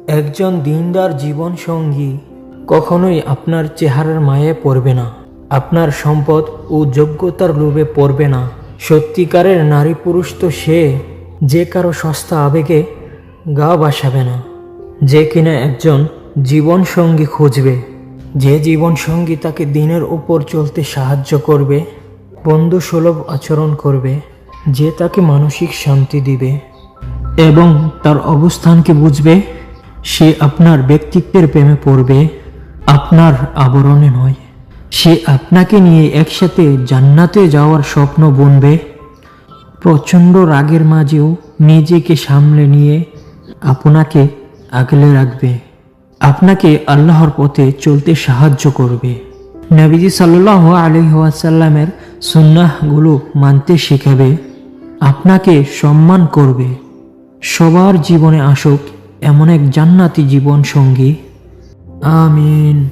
একজন দিনদার জীবন সঙ্গী কখনোই আপনার চেহারার মায়ে পড়বে না, আপনার সম্পদ ও যোগ্যতার লোভে পড়বে না। সত্যিকারের নারী পুরুষ তো সে যে কারো সস্তা আবেগে গা ভাসাবে না, যে কিনা একজন জীবন সঙ্গী খুঁজবে, যে জীবন সঙ্গী তাকে দিনের উপর চলতে সাহায্য করবে, বন্ধু সুলভ আচরণ করবে, যে তাকে মানসিক শান্তি দিবে এবং তার অবস্থানকে বুঝবে। সে আপনার ব্যক্তিত্বের প্রেমে পড়বে, আপনার আবরণে নয়। সে আপনাকে নিয়ে একসাথে জান্নাতে যাওয়ার স্বপ্ন বুনবে। প্রচণ্ড রাগের মাঝেও নিজেকে সামলে নিয়ে আপনাকে আগলে রাখবে, আপনাকে আল্লাহর পথে চলতে সাহায্য করবে। নবীজি সাল্লাল্লাহু আলাইহি ওয়াসাল্লামের সুন্নাহগুলো মানতে শেখাবে, আপনাকে সম্মান করবে। সবার জীবনে আসুক এমন এক জান্নাতি জীবন সঙ্গী। আমিন।